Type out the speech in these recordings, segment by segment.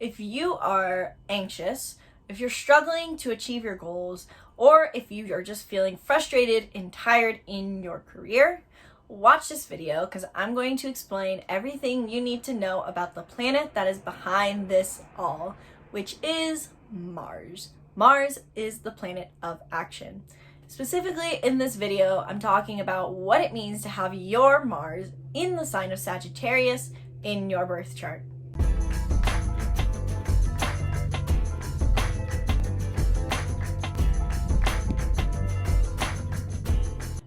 If you are anxious, if you're struggling to achieve your goals, or if you are just feeling frustrated and tired in your career, watch this video because I'm going to explain everything you need to know about the planet that is behind this all, which is Mars. Mars is the planet of action. Specifically in this video, I'm talking about what it means to have your Mars in the sign of Sagittarius in your birth chart.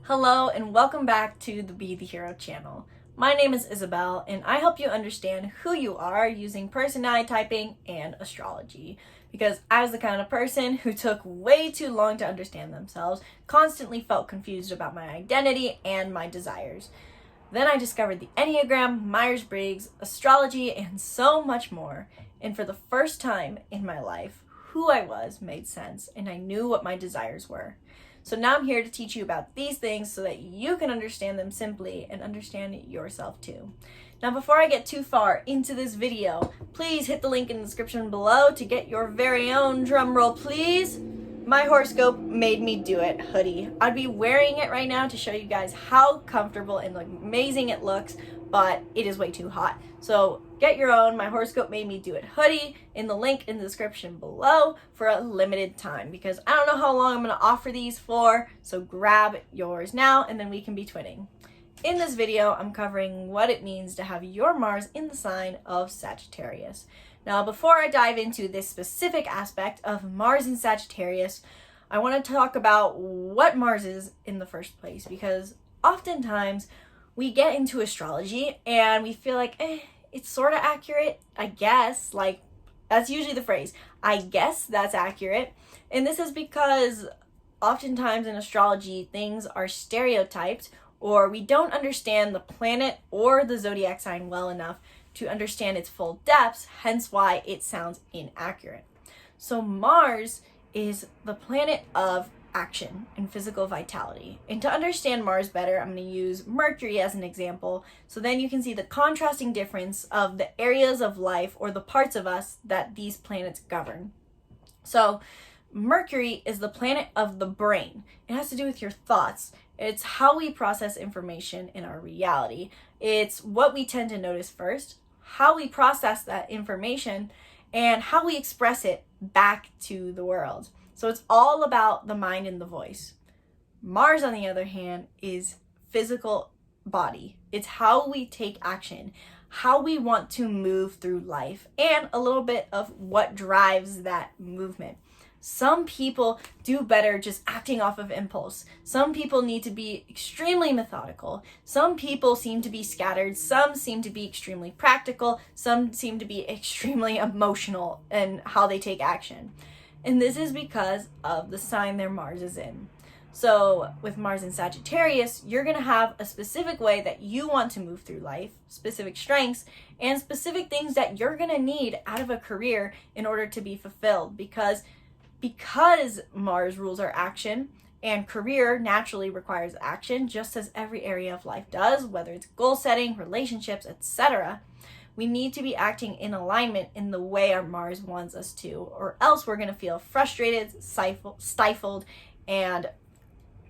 Hello and welcome back to the Be the Hero channel. My name is Isabelle and I help you understand who you are using personality typing and astrology. Because I was the kind of person who took way too long to understand themselves, constantly felt confused about my identity and my desires. Then I discovered the Enneagram, Myers-Briggs, astrology, and so much more. And for the first time in my life, who I was made sense and I knew what my desires were. So now I'm here to teach you about these things so that you can understand them simply and understand yourself too. Now before I get too far into this video, please hit the link in the description below to get your very own, drumroll please, my horoscope made me do it hoodie. I'd be wearing it right now to show you guys how comfortable and amazing it looks, but it is way too hot. So get your own My Horoscope Made Me Do It hoodie in the link in the description below for a limited time because I don't know how long I'm going to offer these for, so grab yours now and then we can be twinning. In this video, I'm covering what it means to have your Mars in the sign of Sagittarius. Now, before I dive into this specific aspect of Mars in Sagittarius, I want to talk about what Mars is in the first place because oftentimes we get into astrology and we feel like, it's sort of accurate, I guess. Like, that's usually the phrase. I guess that's accurate. And this is because oftentimes in astrology, things are stereotyped or we don't understand the planet or the zodiac sign well enough to understand its full depths, hence why it sounds inaccurate. So Mars is the planet of action and physical vitality. And to understand Mars better, I'm going to use Mercury as an example, so then you can see the contrasting difference of the areas of life or the parts of us that these planets govern. So Mercury is the planet of the brain. It has to do with your thoughts. It's how we process information in our reality. It's what we tend to notice first, how we process that information, and how we express it back to the world. So it's all about the mind and the voice. Mars, on the other hand, is physical body. It's how we take action, how we want to move through life, and a little bit of what drives that movement. Some people do better just acting off of impulse. Some people need to be extremely methodical. Some people seem to be scattered. Some seem to be extremely practical. Some seem to be extremely emotional in how they take action. And this is because of the sign their Mars is in. So with Mars in Sagittarius, you're going to have a specific way that you want to move through life, specific strengths, and specific things that you're going to need out of a career in order to be fulfilled. Because Mars rules our action and career naturally requires action, just as every area of life does, whether it's goal setting, relationships, etc., we need to be acting in alignment in the way our Mars wants us to, or else we're going to feel frustrated, stifled, and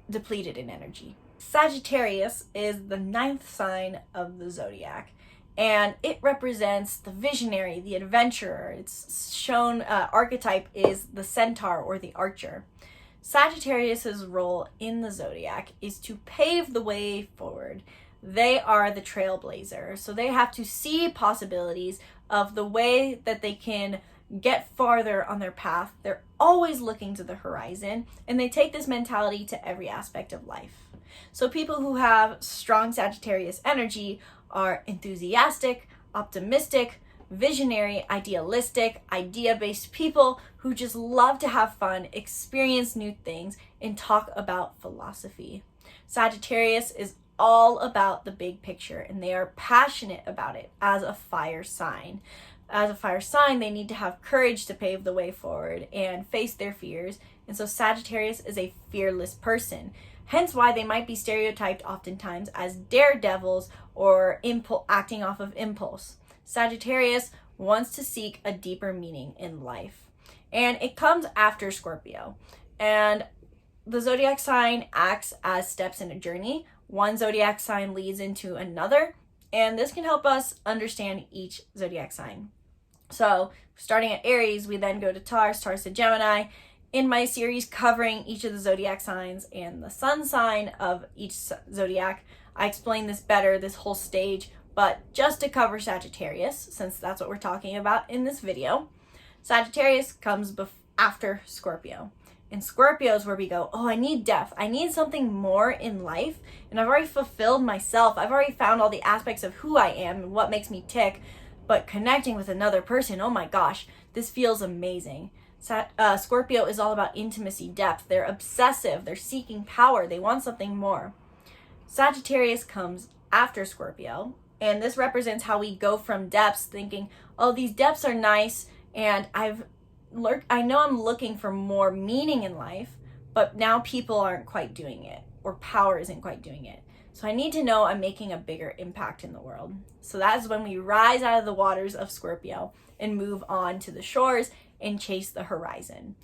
depleted in energy. Sagittarius is the 9th sign of the zodiac, and it represents the visionary, the adventurer. It's shown archetype is the centaur or the archer. Sagittarius's role in the zodiac is to pave the way forward. They are the trailblazer, so they have to see possibilities of the way that they can get farther on their path. They're always looking to the horizon, and they take this mentality to every aspect of life. So people who have strong Sagittarius energy are enthusiastic, optimistic, visionary, idealistic, idea-based people who just love to have fun, experience new things, and talk about philosophy. Sagittarius is all about the big picture and they are passionate about it as a fire sign. As a fire sign, they need to have courage to pave the way forward and face their fears. And so Sagittarius is a fearless person. Hence why they might be stereotyped oftentimes as daredevils or acting off of impulse. Sagittarius wants to seek a deeper meaning in life. And it comes after Scorpio. And the zodiac sign acts as steps in a journey. One zodiac sign leads into another, and this can help us understand each zodiac sign. So starting at Aries, we then go to Taurus to Gemini. In my series covering each of the zodiac signs and the sun sign of each zodiac, I explain this better, this whole stage, but just to cover Sagittarius, since that's what we're talking about in this video, Sagittarius comes after Scorpio. And Scorpio is where we go, oh, I need depth. I need something more in life. And I've already fulfilled myself. I've already found all the aspects of who I am and what makes me tick. But connecting with another person, oh my gosh, this feels amazing. Scorpio is all about intimacy, depth. They're obsessive. They're seeking power. They want something more. Sagittarius comes after Scorpio. And this represents how we go from depths thinking, oh, these depths are nice. And I know I'm looking for more meaning in life, but now people aren't quite doing it, or power isn't quite doing it. So I need to know I'm making a bigger impact in the world. So that is when we rise out of the waters of Scorpio and move on to the shores and chase the horizon.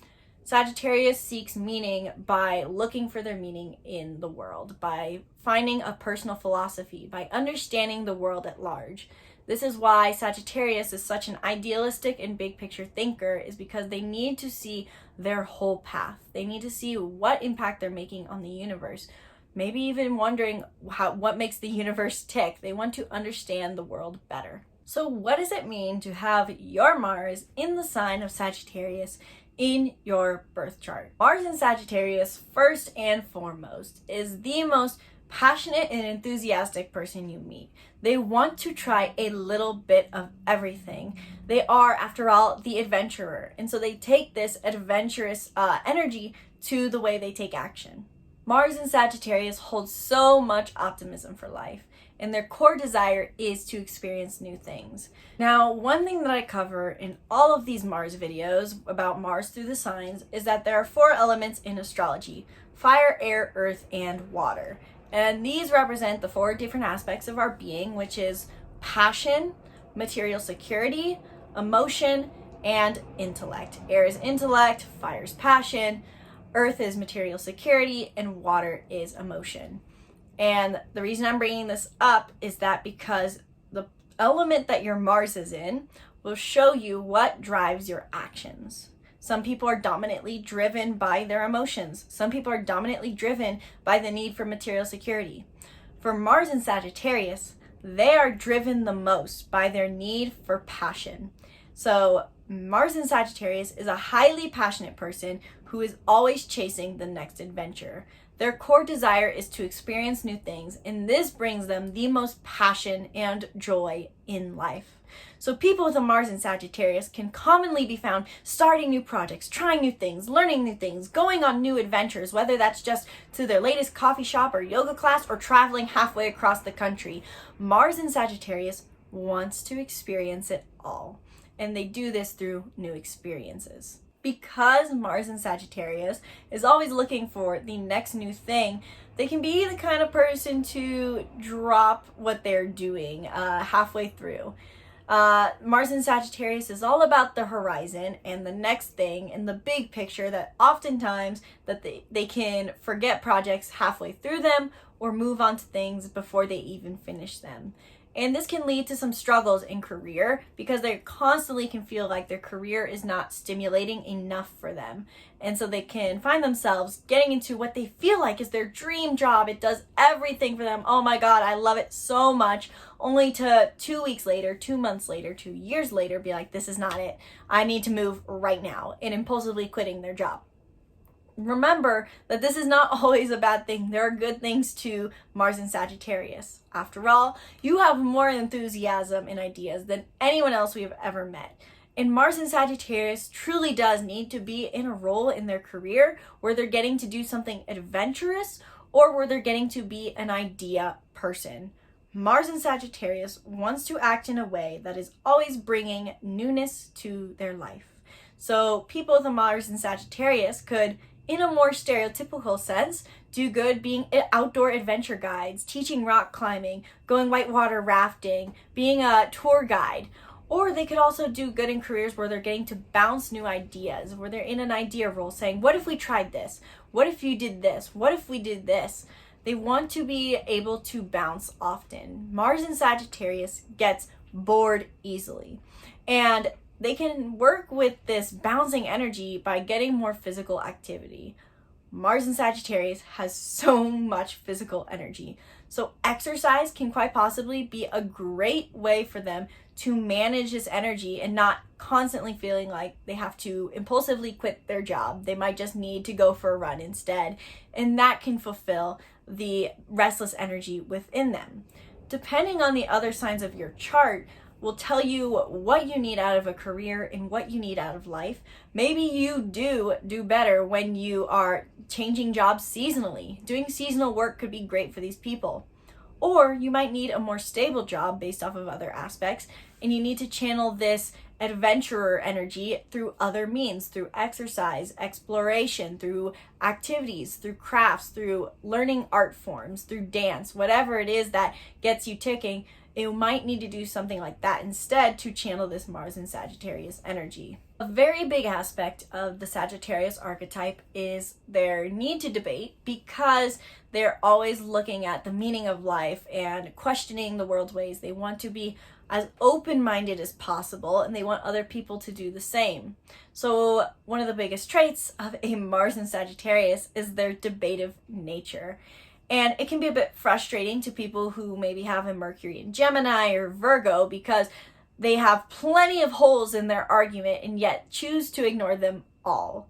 Sagittarius seeks meaning by looking for their meaning in the world, by finding a personal philosophy, by understanding the world at large. This is why Sagittarius is such an idealistic and big picture thinker, is because they need to see their whole path. They need to see what impact they're making on the universe. Maybe even wondering what makes the universe tick. They want to understand the world better. So what does it mean to have your Mars in the sign of Sagittarius in your birth chart? Mars in Sagittarius, first and foremost, is the most passionate and enthusiastic person you meet. They want to try a little bit of everything. They are, after all, the adventurer. And so they take this adventurous energy to the way they take action. Mars in Sagittarius holds so much optimism for life, and their core desire is to experience new things. Now, one thing that I cover in all of these Mars videos about Mars through the signs is that there are 4 elements in astrology: fire, air, earth, and water. And these represent the 4 different aspects of our being, which is passion, material security, emotion, and intellect. Air is intellect, fire is passion, earth is material security, and water is emotion. And the reason I'm bringing this up is that because the element that your Mars is in will show you what drives your actions. Some people are dominantly driven by their emotions. Some people are dominantly driven by the need for material security. For Mars and Sagittarius, they are driven the most by their need for passion. So Mars in Sagittarius is a highly passionate person who is always chasing the next adventure. Their core desire is to experience new things, and this brings them the most passion and joy in life. So people with a Mars in Sagittarius can commonly be found starting new projects, trying new things, learning new things, going on new adventures, whether that's just to their latest coffee shop or yoga class or traveling halfway across the country. Mars in Sagittarius wants to experience it all, and they do this through new experiences. Because Mars in Sagittarius is always looking for the next new thing, they can be the kind of person to drop what they're doing halfway through. Mars in Sagittarius is all about the horizon and the next thing and the big picture, that oftentimes that they can forget projects halfway through them or move on to things before they even finish them. And this can lead to some struggles in career because they constantly can feel like their career is not stimulating enough for them. And so they can find themselves getting into what they feel like is their dream job. It does everything for them. Oh my God, I love it so much. Only to 2 weeks later, 2 months later, 2 years later, be like, this is not it. I need to move right now, and impulsively quitting their job. Remember that this is not always a bad thing. There are good things to Mars in Sagittarius. After all, you have more enthusiasm and ideas than anyone else we have ever met. And Mars in Sagittarius truly does need to be in a role in their career where they're getting to do something adventurous or where they're getting to be an idea person. Mars in Sagittarius wants to act in a way that is always bringing newness to their life. So people with a Mars in Sagittarius could, in a more stereotypical sense, do good being outdoor adventure guides, teaching rock climbing, going whitewater rafting, being a tour guide. Or they could also do good in careers where they're getting to bounce new ideas, where they're in an idea role saying, what if we tried this? What if you did this? What if we did this? They want to be able to bounce often. Mars in Sagittarius gets bored easily. And they can work with this bouncing energy by getting more physical activity. Mars in Sagittarius has so much physical energy. So exercise can quite possibly be a great way for them to manage this energy and not constantly feeling like they have to impulsively quit their job. They might just need to go for a run instead. And that can fulfill the restless energy within them. Depending on the other signs of your chart, will tell you what you need out of a career and what you need out of life. Maybe you do better when you are changing jobs seasonally. Doing seasonal work could be great for these people. Or you might need a more stable job based off of other aspects, and you need to channel this adventurer energy through other means, through exercise, exploration, through activities, through crafts, through learning art forms, through dance, whatever it is that gets you ticking. You might need to do something like that instead to channel this Mars in Sagittarius energy. A very big aspect of the Sagittarius archetype is their need to debate, because they're always looking at the meaning of life and questioning the world's ways. They want to be as open-minded as possible, and they want other people to do the same. So one of the biggest traits of a Mars in Sagittarius is their debative nature. And it can be a bit frustrating to people who maybe have a Mercury in Gemini or Virgo, because they have plenty of holes in their argument and yet choose to ignore them all.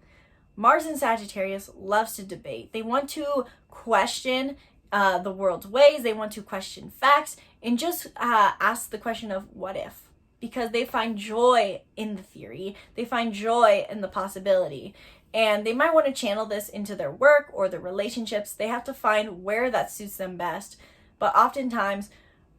Mars in Sagittarius loves to debate. They want to question the world's ways. They want to question facts and just ask the question of what if, because they find joy in the theory. They find joy in the possibility. And they might want to channel this into their work or their relationships. They have to find where that suits them best. But oftentimes,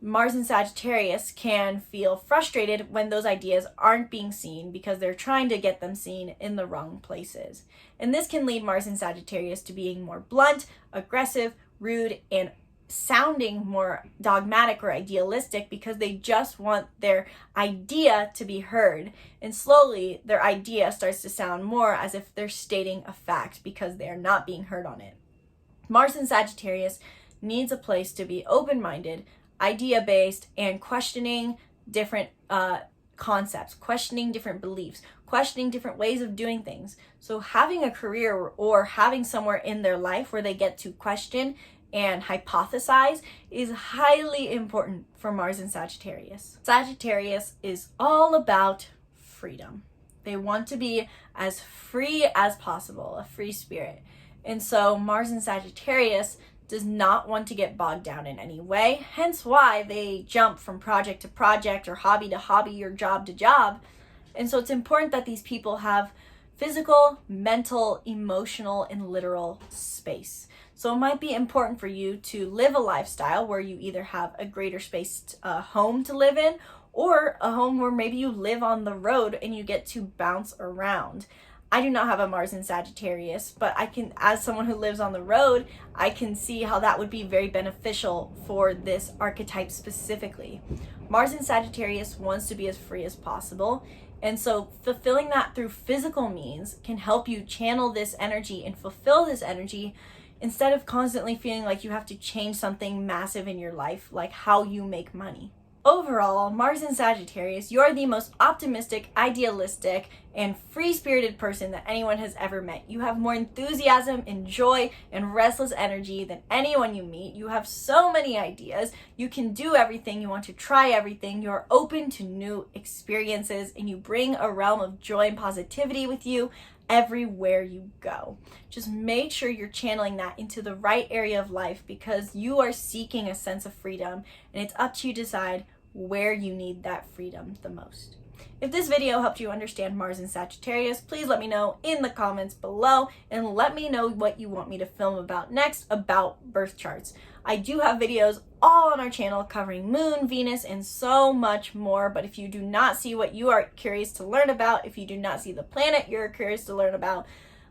Mars in Sagittarius can feel frustrated when those ideas aren't being seen, because they're trying to get them seen in the wrong places. And this can lead Mars in Sagittarius to being more blunt, aggressive, rude, and sounding more dogmatic or idealistic, because they just want their idea to be heard. And slowly their idea starts to sound more as if they're stating a fact, because they are not being heard on it. Mars in Sagittarius needs a place to be open-minded, idea-based, and questioning different concepts, questioning different beliefs, questioning different ways of doing things. So having a career or having somewhere in their life where they get to question and hypothesize is highly important for Mars in Sagittarius. Sagittarius is all about freedom. They want to be as free as possible, a free spirit. And so Mars in Sagittarius does not want to get bogged down in any way, hence why they jump from project to project or hobby to hobby or job to job. And so it's important that these people have physical, mental, emotional, and literal space. So it might be important for you to live a lifestyle where you either have a greater spaced home to live in, or a home where maybe you live on the road and you get to bounce around. I do not have a Mars in Sagittarius, but I can, as someone who lives on the road, I can see how that would be very beneficial for this archetype specifically. Mars in Sagittarius wants to be as free as possible. And so fulfilling that through physical means can help you channel this energy and fulfill this energy, instead of constantly feeling like you have to change something massive in your life, like how you make money. Overall, Mars in Sagittarius, you are the most optimistic, idealistic, and free-spirited person that anyone has ever met. You have more enthusiasm and joy and restless energy than anyone you meet. You have so many ideas. You can do everything. You want to try everything. You are open to new experiences, and you bring a realm of joy and positivity with you everywhere you go. Just make sure you're channeling that into the right area of life, because you are seeking a sense of freedom, and it's up to you to decide where you need that freedom the most. If this video helped you understand Mars in Sagittarius, please let me know in the comments below, and let me know what you want me to film about next about birth charts. I do have videos all on our channel covering Moon, Venus, and so much more, but if you do not see what you are curious to learn about, if you do not see the planet you're curious to learn about,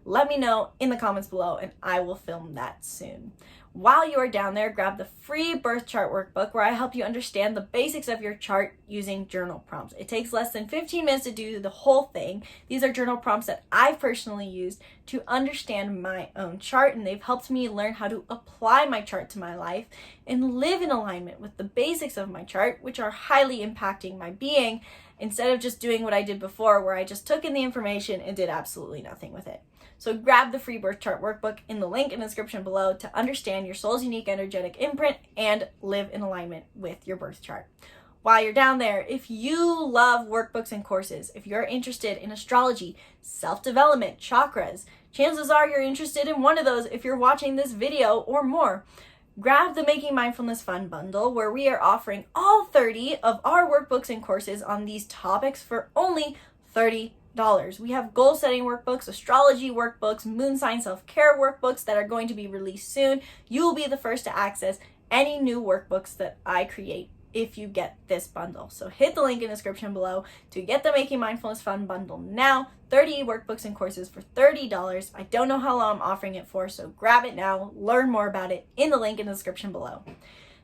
let me know in the comments below and I will film that soon. While you are down there, grab the free birth chart workbook where I help you understand the basics of your chart using journal prompts. It takes less than 15 minutes to do the whole thing. These are journal prompts that I've personally used to understand my own chart, and they've helped me learn how to apply my chart to my life and live in alignment with the basics of my chart, which are highly impacting my being, instead of just doing what I did before where I just took in the information and did absolutely nothing with it. So grab the free birth chart workbook in the link in the description below to understand your soul's unique energetic imprint and live in alignment with your birth chart. While you're down there, if you love workbooks and courses, if you're interested in astrology, self-development, chakras, chances are you're interested in one of those if you're watching this video or more. Grab the Making Mindfulness Fun bundle where we are offering all 30 of our workbooks and courses on these topics for only $30. We have goal setting workbooks, astrology workbooks, moon sign self-care workbooks that are going to be released soon. You will be the first to access any new workbooks that I create if you get this bundle. So hit the link in the description below to get the Making Mindfulness Fun bundle now. 30 workbooks and courses for $30. I don't know how long I'm offering it for, so grab it now. Learn more about it in the link in the description below.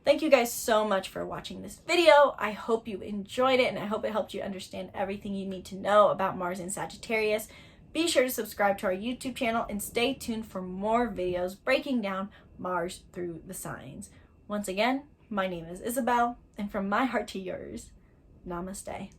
Thank you guys so much for watching this video. I hope you enjoyed it and I hope it helped you understand everything you need to know about Mars in Sagittarius. Be sure to subscribe to our YouTube channel and stay tuned for more videos breaking down Mars through the signs. Once again, my name is Isabelle, and from my heart to yours, namaste.